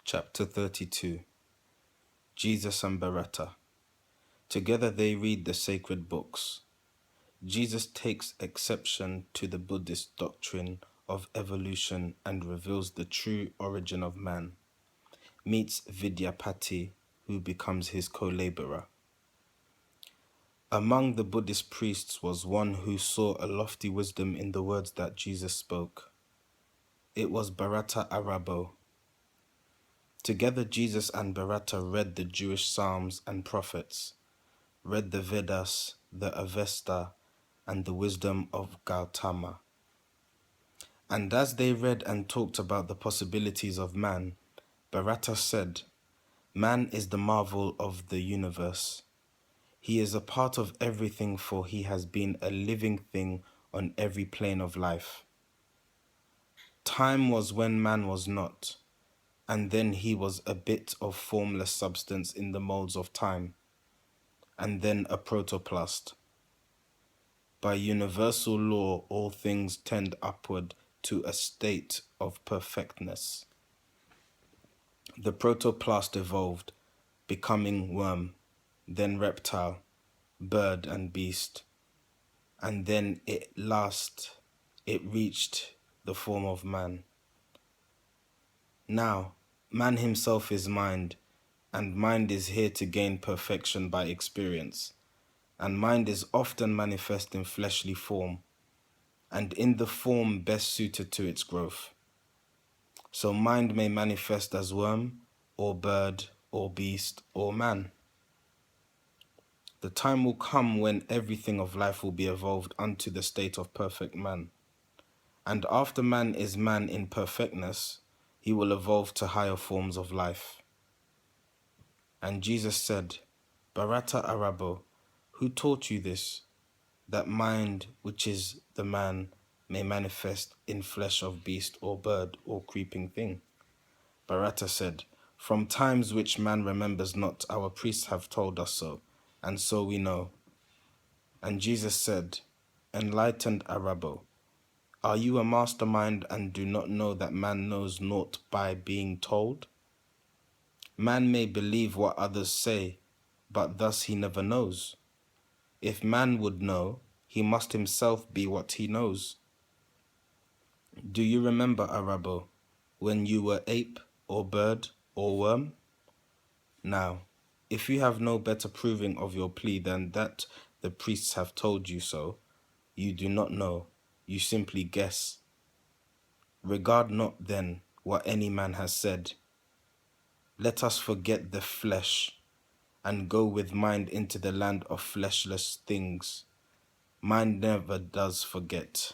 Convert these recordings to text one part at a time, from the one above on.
Chapter 32. Jesus and Bharata. Together they read the sacred books. Jesus takes exception to the Buddhist doctrine of evolution and reveals the true origin of man. Meets Vidyapati, who becomes his co-laborer. Among the Buddhist priests was one who saw a lofty wisdom in the words that Jesus spoke. It was Bharata Arabo. Together Jesus and Bharata read the Jewish Psalms and prophets, read the Vedas, the Avesta, and the wisdom of Gautama. And as they read and talked about the possibilities of man, Bharata said, "Man is the marvel of the universe. He is a part of everything, for he has been a living thing on every plane of life. Time was when man was not, and then he was a bit of formless substance in the molds of time, and then a protoplast. By universal law, all things tend upward to a state of perfectness. The protoplast evolved, becoming worm, then reptile, bird and beast, and then it reached the form of man. Now, man himself is mind, and mind is here to gain perfection by experience, and mind is often manifest in fleshly form, and in the form best suited to its growth. So mind may manifest as worm, or bird, or beast, or man. The time will come when everything of life will be evolved unto the state of perfect man. And after man is man in perfectness, he will evolve to higher forms of life." And Jesus said, "Bharata Arabo, who taught you this, that mind, which is the man, may manifest in flesh of beast or bird or creeping thing?" Bharata said, "From times which man remembers not, our priests have told us so, and so we know." And Jesus said, "Enlightened Arabo, are you a mastermind and do not know that man knows naught by being told? Man may believe what others say, but thus he never knows. If man would know, he must himself be what he knows. Do you remember, Arabo, when you were ape or bird or worm? Now, if you have no better proving of your plea than that the priests have told you so, you do not know, you simply guess. Regard not then what any man has said. Let us forget the flesh and go with mind into the land of fleshless things. Mind never does forget.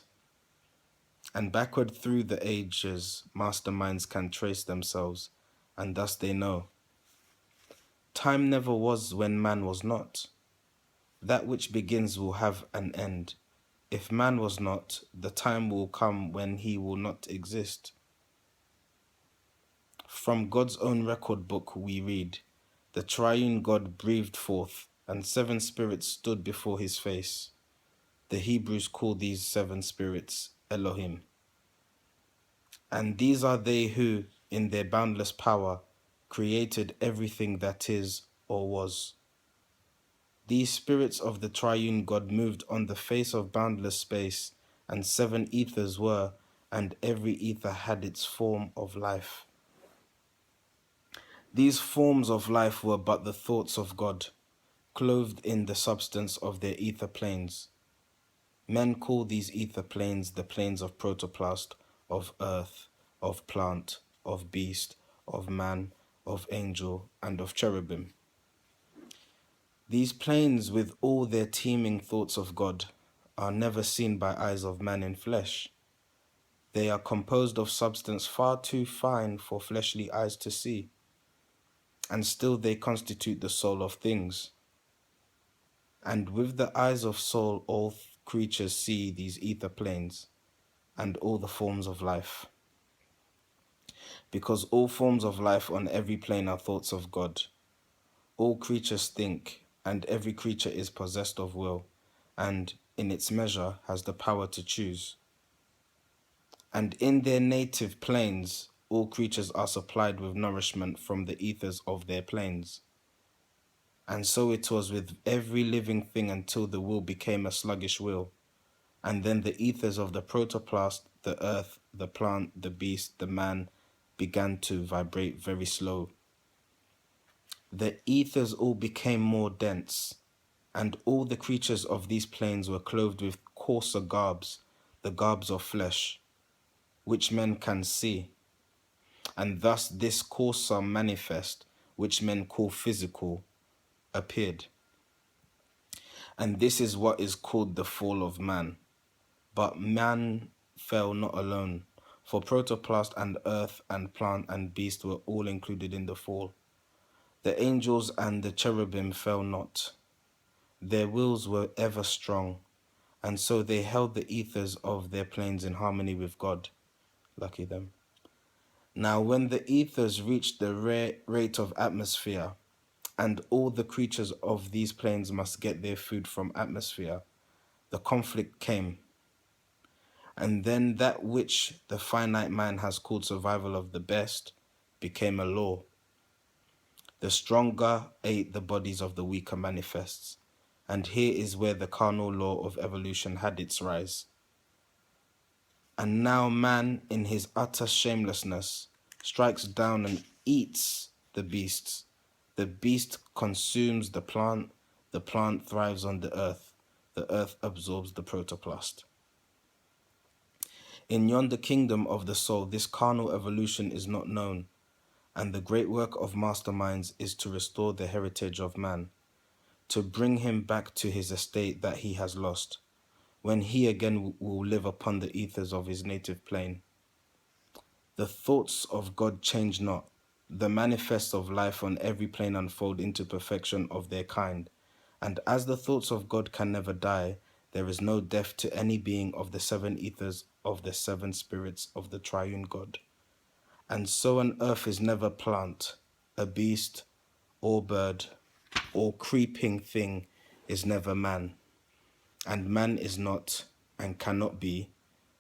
And backward through the ages, masterminds can trace themselves, and thus they know. Time never was when man was not. That which begins will have an end. If man was not, the time will come when he will not exist. From God's own record book we read, the triune God breathed forth, and 7 spirits stood before his face. The Hebrews call these 7 spirits Elohim. And these are they who, in their boundless power, created everything that is or was. These spirits of the triune God moved on the face of boundless space, and 7 ethers were, and every ether had its form of life. These forms of life were but the thoughts of God, clothed in the substance of their ether planes. Men call these ether planes the planes of protoplast, of earth, of plant, of beast, of man, of angel, and of cherubim. These planes, with all their teeming thoughts of God, are never seen by eyes of man in flesh. They are composed of substance far too fine for fleshly eyes to see, and still they constitute the soul of things. And with the eyes of soul all creatures see these ether planes and all the forms of life. Because all forms of life on every plane are thoughts of God. All creatures think, and every creature is possessed of will, and, in its measure, has the power to choose. And in their native planes, all creatures are supplied with nourishment from the ethers of their planes. And so it was with every living thing until the will became a sluggish will. And then the ethers of the protoplast, the earth, the plant, the beast, the man, began to vibrate very slow. The ethers all became more dense, and all the creatures of these planes were clothed with coarser garbs, the garbs of flesh, which men can see. And thus this coarser manifest, which men call physical, appeared. And this is what is called the fall of man. But man fell not alone, for protoplast and earth and plant and beast were all included in the fall. The angels and the cherubim fell not. Their wills were ever strong, and so they held the ethers of their planes in harmony with God. Lucky them. Now when the ethers reached the rate of atmosphere, and all the creatures of these planes must get their food from atmosphere, the conflict came. And then that which the finite man has called survival of the best became a law. The stronger ate the bodies of the weaker manifests. And here is where the carnal law of evolution had its rise. And now man, in his utter shamelessness, strikes down and eats the beasts. The beast consumes the plant thrives on the earth absorbs the protoplast. In yonder kingdom of the soul, this carnal evolution is not known, and the great work of masterminds is to restore the heritage of man, to bring him back to his estate that he has lost, when he again will live upon the ethers of his native plane. The thoughts of God change not. The manifests of life on every plane unfold into perfection of their kind. And as the thoughts of God can never die, there is no death to any being of the seven ethers of the seven spirits of the triune God. And so an earth is never plant, a beast, or bird, or creeping thing is never man. And man is not and cannot be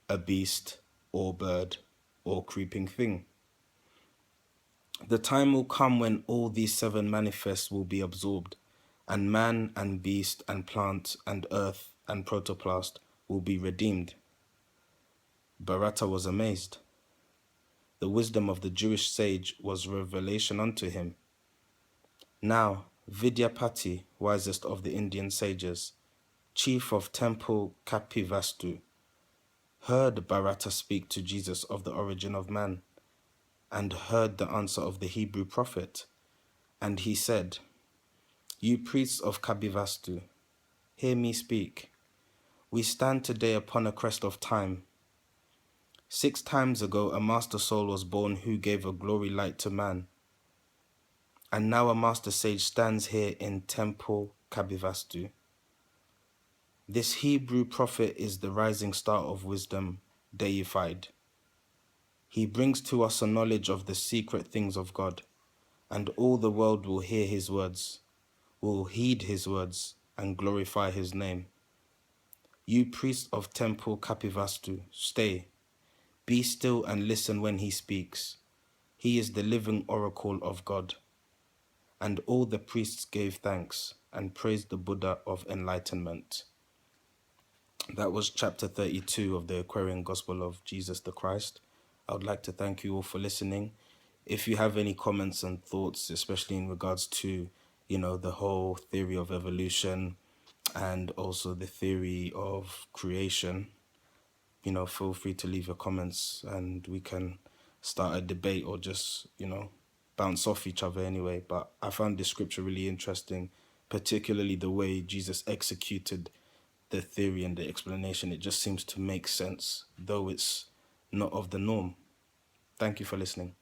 a beast, or bird, or creeping thing. The time will come when all these seven manifests will be absorbed, and man and beast and plant and earth and protoplast will be redeemed. Bharata was amazed. The wisdom of the Jewish sage was revelation unto him. Now, Vidyapati, wisest of the Indian sages, chief of temple Kapivastu, heard Bharata speak to Jesus of the origin of man, and heard the answer of the Hebrew prophet. And he said, "You priests of Kapivastu, hear me speak. We stand today upon a crest of time. 6 times ago, a master soul was born who gave a glory light to man. And now a master sage stands here in temple Kapivastu. This Hebrew prophet is the rising star of wisdom, deified. He brings to us a knowledge of the secret things of God, and all the world will hear his words, will heed his words, and glorify his name. You priests of temple Kapivastu, stay, be still and listen when he speaks. He is the living oracle of God." And all the priests gave thanks and praised the Buddha of enlightenment. That was chapter 32 of the Aquarian Gospel of Jesus the Christ. I would like to thank you all for listening. If you have any comments and thoughts, especially in regards to, the whole theory of evolution and also the theory of creation, feel free to leave your comments and we can start a debate or just, bounce off each other anyway. But I found this scripture really interesting, particularly the way Jesus executed the theory and the explanation. It just seems to make sense, though it's not of the norm. Thank you for listening.